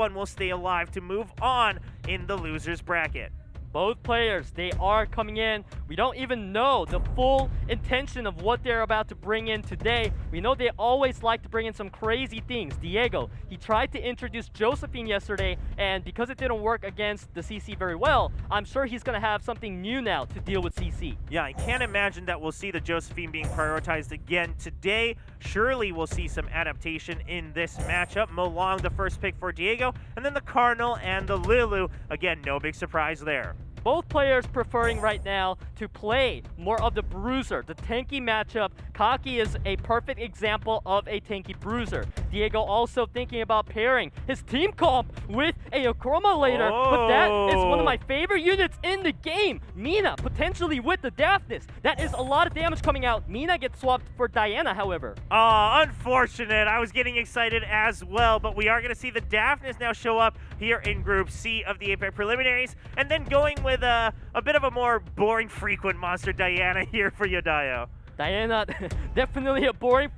one will stay alive to move on in the losers bracket. Both players, they are coming in. We don't even know the full intention of what they're about to bring in today. We know they always like to bring in some crazy things. Diego, he tried to introduce Josephine yesterday, and because it didn't work against the CC very well, I'm sure he's going to have something new now to deal with CC. Yeah, I can't imagine that we'll see the Josephine being prioritized again today. Surely we'll see some adaptation in this matchup. Molong, the first pick for Diego, and then the Cardinal and the Lulu. Again, no big surprise there. Both players preferring right now to play more of the bruiser, the tanky matchup. Kaki is a perfect example of a tanky bruiser. Diego also thinking about pairing his team comp with a Akroma later, but that is one of my favorite units in the game. Mina potentially with the Daphnis. That is a lot of damage coming out. Mina gets swapped for Diana, however. Unfortunate. I was getting excited as well, but we are going to see the Daphnis now show up here in Group C of the APAC preliminaries, and then going with a bit of a more boring, frequent monster, Diana, here for YODAYO. Diana, definitely a boring,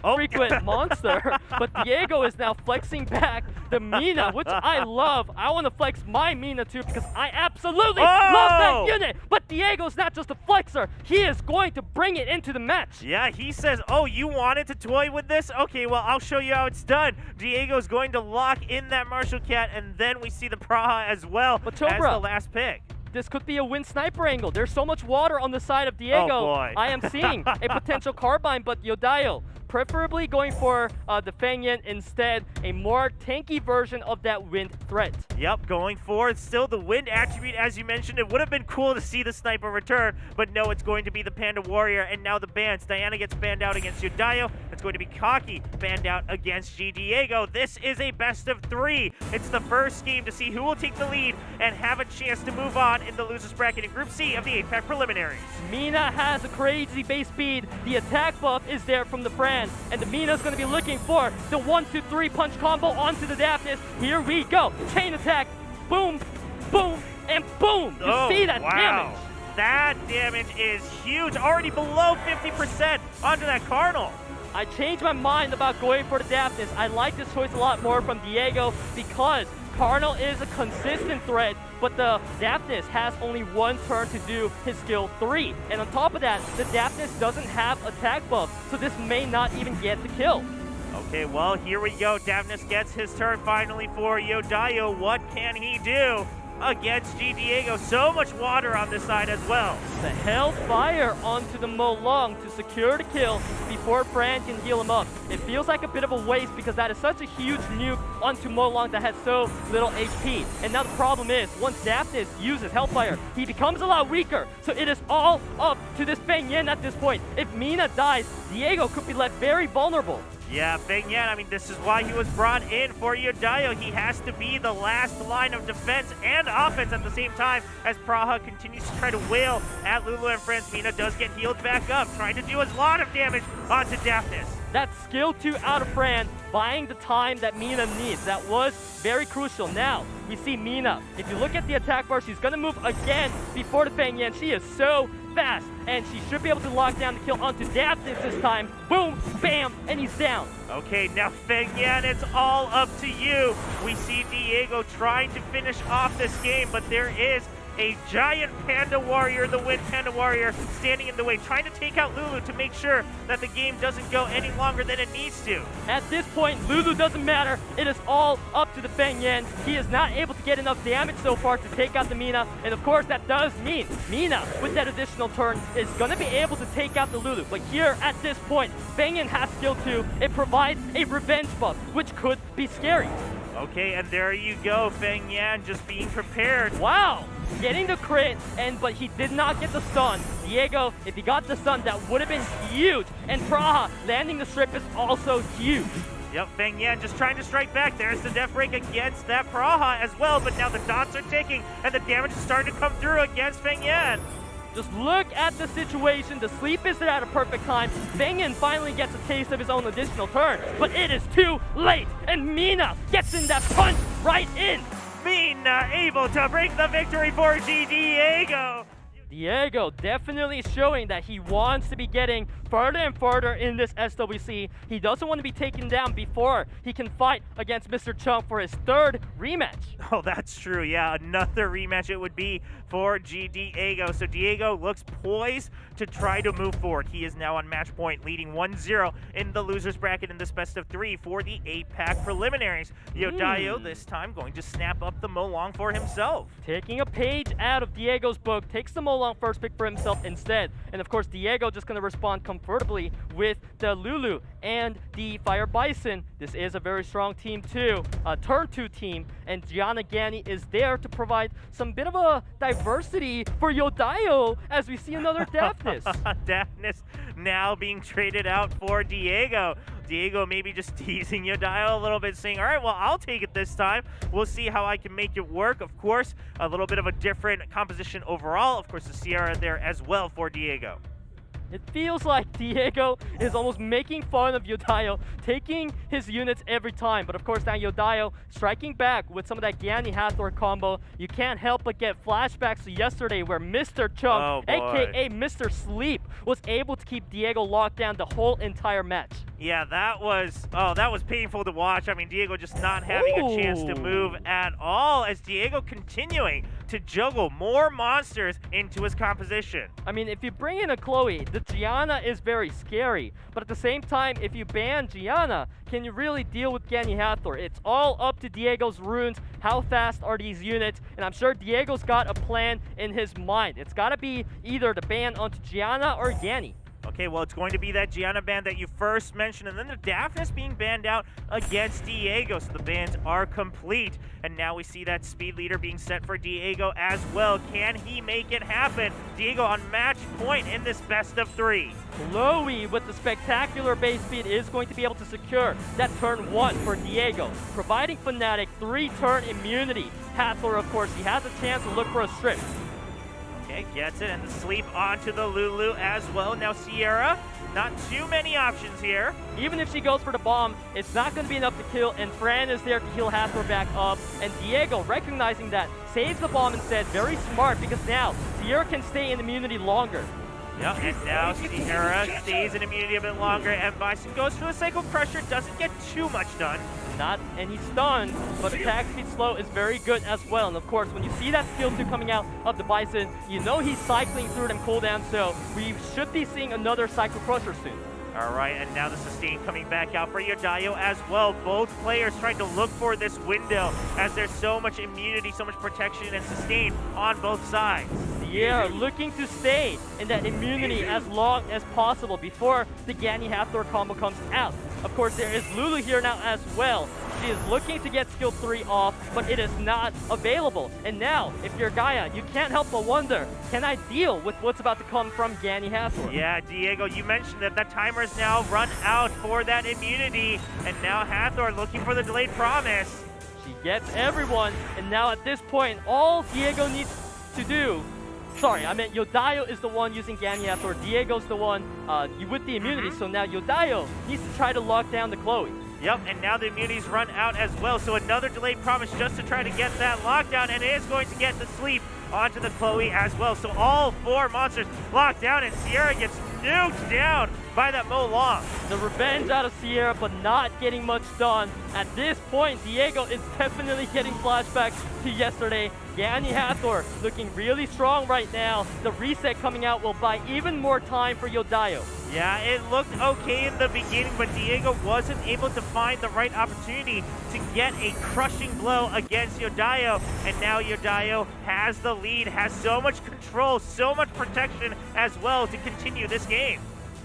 frequent monster. But Diego is now flexing back the Mina, which I love. I want to flex my Mina too because I absolutely love that unit. But Diego's not just a flexer. He is going to bring it into the match. Yeah, he says, oh, you wanted to toy with this? Okay, well, I'll show you how it's done. Diego's going to lock in that Martial Cat, and then we see the Praha as well as the last pick. This could be a win sniper angle. There's so much water on the side of Diego. Oh boy. I am seeing a potential carbine, but YODAYO preferably going for the Feng Yan instead, a more tanky version of that wind threat. Yep, going for still the wind attribute, as you mentioned. It would have been cool to see the sniper return, but no, it's going to be the Panda Warrior, and now the bans. Diana gets banned out against YODAYO. It's going to be Kaki banned out against G.DIEGO. This is a best of 3. It's the first game to see who will take the lead and have a chance to move on in the losers bracket in Group C of the APAC preliminaries. Mina has a crazy base speed. The attack buff is there from the Fran, and the Mina's going to be looking for the 1-2-3 punch combo onto the Daphnis. Here we go. Chain attack. Boom, boom, and boom. You see that damage? That damage is huge. Already below 50% onto that Cardinal. I changed my mind about going for the Daphnis. I like this choice a lot more from Diego because Cardinal is a consistent threat, but the Daphnis has only one turn to do his skill 3. And on top of that, the Daphnis doesn't have attack buff, so this may not even get the kill. Okay, well, here we go. Daphnis gets his turn finally for YODAYO. What can he do against G.DIEGO? So much water on this side as well. The Hellfire onto the Molong to secure the kill before Fran can heal him up. It feels like a bit of a waste because that is such a huge nuke onto Molong that has so little HP. And now the problem is, once Daphnis uses Hellfire, he becomes a lot weaker. So it is all up to this Feng Yan at this point. If Mina dies, Diego could be left very vulnerable. Yeah, Feng Yan, I mean, this is why he was brought in for YODAYO. He has to be the last line of defense and offense at the same time as Praha continues to try to wail at Lulu and friends. Mina does get healed back up, trying to do a lot of damage onto Daphnis. That skill 2 out of Fran, buying the time that Mina needs. That was very crucial. Now, we see Mina. If you look at the attack bar, she's going to move again before the Feng Yan. She is so fast, and she should be able to lock down the kill onto Daphnis this time. Boom, bam, and he's down. Okay, now Feng Yan, it's all up to you. We see Diego trying to finish off this game, but there is a giant Panda Warrior, the Wind Panda Warrior, standing in the way, trying to take out Lulu to make sure that the game doesn't go any longer than it needs to. At this point, Lulu doesn't matter. It is all up to the Feng Yan. He is not able to get enough damage so far to take out the Mina, and of course that does mean Mina, with that additional turn, is going to be able to take out the Lulu. But here, at this point, Feng Yan has skill 2. It provides a revenge buff, which could be scary. Okay, and there you go, Feng Yan just being prepared. Wow! Getting the crit, but he did not get the stun. Diego, if he got the stun, that would have been huge. And Praha landing the strip is also huge. Yep, Feng Yan just trying to strike back. There's the death break against that Praha as well, but now the dots are ticking, and the damage is starting to come through against Feng Yan. Just look at the situation. The sleep is there at a perfect time. Feng Yan finally gets a taste of his own additional turn, but it is too late, and Mina gets in that punch right in. Mina able to bring the victory for G.DIEGO. Diego definitely showing that he wants to be getting further and further in this SWC. He doesn't want to be taken down before he can fight against Mr. Chung for his third rematch. Oh, that's true. Yeah, another rematch it would be for G.DIEGO. So Diego looks poised to try to move forward. He is now on match point, leading 1-0 in the losers bracket in this best of 3 for the APAC preliminaries. YODAYO this time going to snap up the Molong for himself. Taking a page out of Diego's book, takes the Molong first pick for himself instead. And of course, Diego just going to respond comfortably with the Lulu and the Fire Bison. This is a very strong team too, a turn 2 team, and Gianna Gani is there to provide some bit of a diversity for YODAYO as we see another Daphnis. Daphnis now being traded out for Diego. Diego maybe just teasing YODAYO a little bit, saying, all right, well, I'll take it this time. We'll see how I can make it work. Of course, a little bit of a different composition overall. Of course, the Sierra there as well for Diego. It feels like Diego is almost making fun of YODAYO, taking his units every time. But of course, now YODAYO striking back with some of that Gani Hathor combo. You can't help but get flashbacks to yesterday where Mr. Chung, aka Mr. Sleep, was able to keep Diego locked down the whole entire match. Yeah, that was painful to watch. I mean, Diego just not having a chance to move at all, as Diego continuing to juggle more monsters into his composition. I mean, if you bring in a Chloe, the Gianna is very scary. But at the same time, if you ban Gianna, can you really deal with Gani Hathor? It's all up to Diego's runes. How fast are these units? And I'm sure Diego's got a plan in his mind. It's got to be either the ban onto Gianna or Gani. Okay, well, it's going to be that Gianna ban that you first mentioned, and then the Daphnis being banned out against Diego, so the bans are complete. And now we see that speed leader being set for Diego as well. Can he make it happen? Diego on match point in this best of 3. Chloe with the spectacular base speed is going to be able to secure that turn 1 for Diego, providing Fnatic 3-turn immunity. Hathor, of course, he has a chance to look for a strip. Okay, gets it, and the sleep onto the Lulu as well. Now Sierra, not too many options here. Even if she goes for the bomb, it's not going to be enough to kill, and Fran is there to heal Hathor back up. And Diego, recognizing that, saves the bomb instead. Very smart, because now Sierra can stay in immunity longer. Yep, and now Sierra stays in immunity a bit longer, and Bison goes for the Psycho Crusher, doesn't get too much done. And he's stunned, but attack speed slow is very good as well. And of course, when you see that skill 2 coming out of the Bison, you know he's cycling through them cooldowns, so we should be seeing another Psycho Crusher soon. All right, and now the sustain coming back out for YODAYO as well. Both players trying to look for this window, as there's so much immunity, so much protection and sustain on both sides. Yeah, looking to stay in that immunity as long as possible before the Gani Hathor combo comes out. Of course, there is Lulu here now as well. She is looking to get skill 3 off, but it is not available. And now, if you're Gaia, you can't help but wonder, can I deal with what's about to come from Gani Hathor? Yeah, Diego, you mentioned that that timer is now run out for that immunity, and now Hathor looking for the delayed promise. She gets everyone, and now at this point, all Diego needs to do... Sorry, I meant YODAYO is the one using Gani Hathor. Diego's the one with the immunity, so now YODAYO needs to try to lock down the Chloe. Yep, and now the immunity's run out as well, so another delayed promise just to try to get that lockdown, and it is going to get the sleep onto the Chloe as well. So all 4 monsters locked down, and Sierra gets nuked down by that Molong. The revenge out of Sierra, but not getting much done. At this point, Diego is definitely getting flashbacks to yesterday. Gani Hathor looking really strong right now. The reset coming out will buy even more time for YODAYO. Yeah, it looked okay in the beginning, but Diego wasn't able to find the right opportunity to get a crushing blow against YODAYO. And now YODAYO has the lead, has so much control, so much protection as well to continue this game.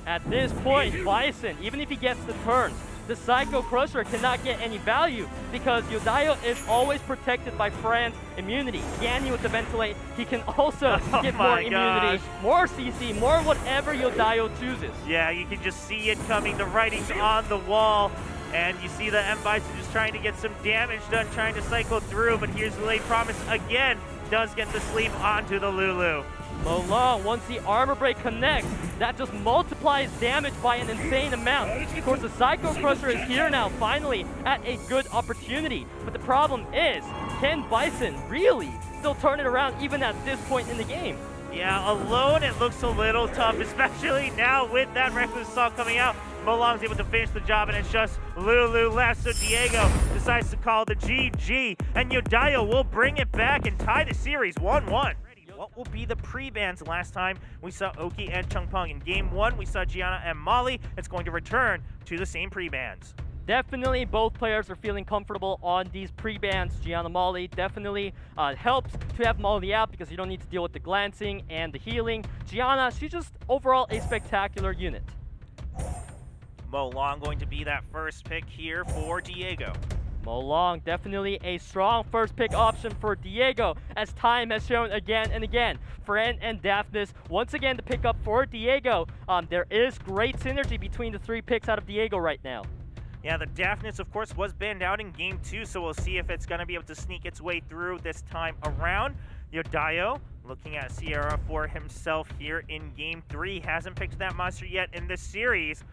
At this point, Bison, even if he gets the turns, the Psycho Crusher cannot get any value because YODAYO is always protected by Fran's immunity. Gani with the Ventilate, he can also get more immunity, more CC, more whatever YODAYO chooses. Yeah, you can just see it coming, the writing's on the wall. And you see the M-Bison just trying to get some damage done, trying to cycle through, but here's the late promise again, does get the sleep onto the Lulu. Molong, once the armor break connects, that just multiplies damage by an insane amount. Of course, the Psycho Crusher is here now, finally, at a good opportunity. But the problem is, can Bison really still turn it around even at this point in the game? Yeah, alone it looks a little tough, especially now with that Reckless Assault coming out. Molong's able to finish the job, and it's just Lulu left, so Diego decides to call the GG, and YODAYO will bring it back and tie the series 1-1. What will be the pre-bans? Last time we saw Oki and Chungpong. In game 1, we saw Gianna and Molly. It's going to return to the same pre-bans. Definitely both players are feeling comfortable on these pre-bans. Gianna Molly definitely helps to have Molly out because you don't need to deal with the glancing and the healing. Gianna, she's just overall a spectacular unit. Molong going to be that first pick here for Diego. Molong, definitely a strong first pick option for Diego, as time has shown again and again. Fran and Daphnis, once again, the pickup for Diego. There is great synergy between the 3 picks out of Diego right now. Yeah, the Daphnis, of course, was banned out in game 2, so we'll see if it's going to be able to sneak its way through this time around. YODAYO looking at Sierra for himself here in game 3. Hasn't picked that monster yet in this series.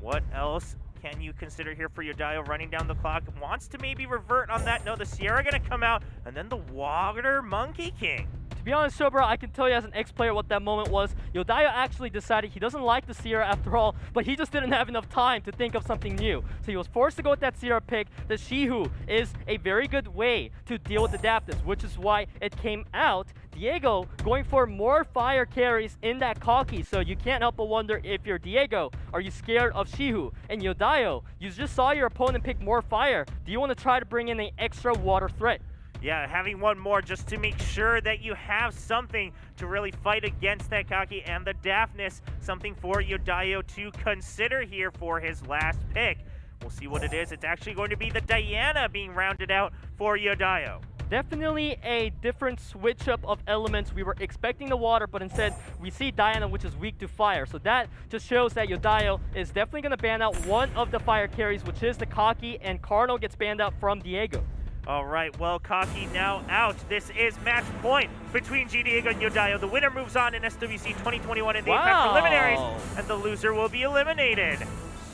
What else can you consider here for YODAYO running down the clock? Wants to maybe revert on that. No, the Sierra going to come out, and then the Water Monkey King. To be honest, Shobra, I can tell you as an ex-player what that moment was. YODAYO actually decided he doesn't like the Sierra after all, but he just didn't have enough time to think of something new. So he was forced to go with that Sierra pick. The Shihu is a very good way to deal with the Daphnis, which is why it came out. Diego going for more fire carries in that Kaki, so you can't help but wonder if you're Diego, are you scared of Shihu? And YODAYO, you just saw your opponent pick more fire. Do you want to try to bring in an extra water threat? Yeah, having one more just to make sure that you have something to really fight against that Kaki and the Daphnis. Something for YODAYO to consider here for his last pick. We'll see what it is. It's actually going to be the Diana being rounded out for YODAYO. Definitely a different switch up of elements. We were expecting the water, but instead we see Diana, which is weak to fire. So that just shows that YODAYO is definitely going to ban out one of the fire carries, which is the Kaki, and Cardinal gets banned out from Diego. All right, well, Kaki now out. This is match point between G.DIEGO and YODAYO. The winner moves on in SWC 2021 in the APAC preliminaries, and the loser will be eliminated.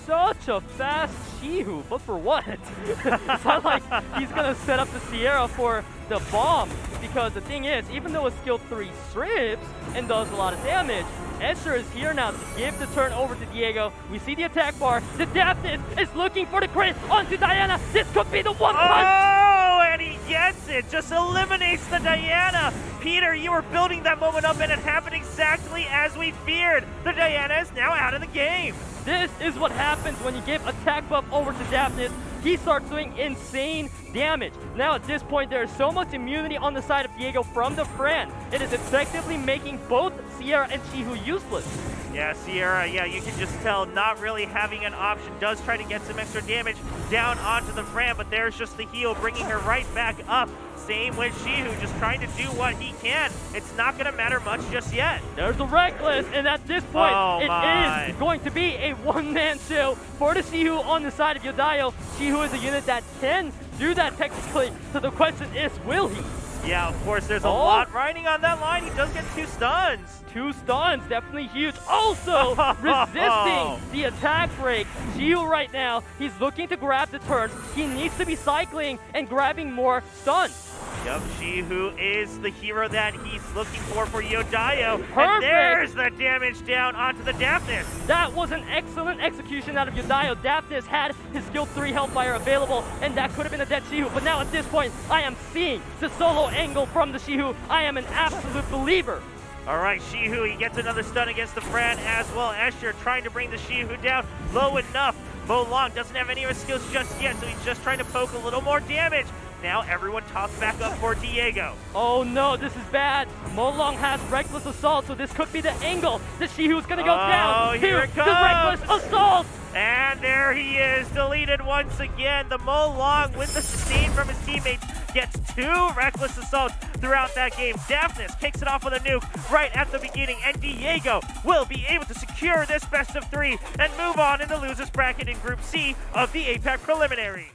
Such a fast Shihu, but for what? It's not like he's gonna set up the Sierra for the bomb, because the thing is, even though it's skill 3 strips and does a lot of damage, Escher is here now to give the turn over to Diego. We see the attack bar. The Daphnis is looking for the crit onto Diana. This could be the one punch. Oh, and he gets it. Just eliminates the Diana. Peter, you were building that moment up, and it happened exactly as we feared. The Diana is now out of the game. This is what happens when you give attack buff over to Daphnis. He starts doing insane damage. Now at this point, there is so much immunity on the side of Diego from the Fran. It is effectively making both Sierra and Shihu useless. Yeah, Sierra, yeah, you can just tell not really having an option. Does try to get some extra damage down onto the Fran, but there's just the heal bringing her right back up. Same with Shihu, just trying to do what he can. It's not going to matter much just yet. There's the Reckless, and at this point, it is going to be a one-man show for the Shihu on the side of YODAYO. Shihu is a unit that can do that technically, so the question is, will he? Yeah, of course, there's a lot riding on that line. He does get 2 stuns. 2 stuns, definitely huge. Also, resisting the attack break. Shihu right now, he's looking to grab the turns. He needs to be cycling and grabbing more stuns. Yep, Shihu is the hero that he's looking for YODAYO. Perfect. And there's the damage down onto the Daphnis. That was an excellent execution out of YODAYO. Daphnis had his skill 3 Hellfire available, and that could have been a dead Shihu. But now at this point, I am seeing the solo angle from the Shihu. I am an absolute believer. All right, Shihu, he gets another stun against the Fran as well. Escher trying to bring the Shihu down low enough. Molong doesn't have any of his skills just yet, so he's just trying to poke a little more damage. Now everyone tops back up for Diego. Oh no, this is bad. Molong has Reckless Assault, so this could be the angle. The Shihu's gonna go down. Here it comes. The Reckless Assault. And there he is, deleted once again. The Molong, with the sustain from his teammates, gets 2 Reckless Assaults throughout that game. Daphnis kicks it off with a nuke right at the beginning, and Diego will be able to secure this best of 3 and move on in the losers bracket in Group C of the APAC preliminaries.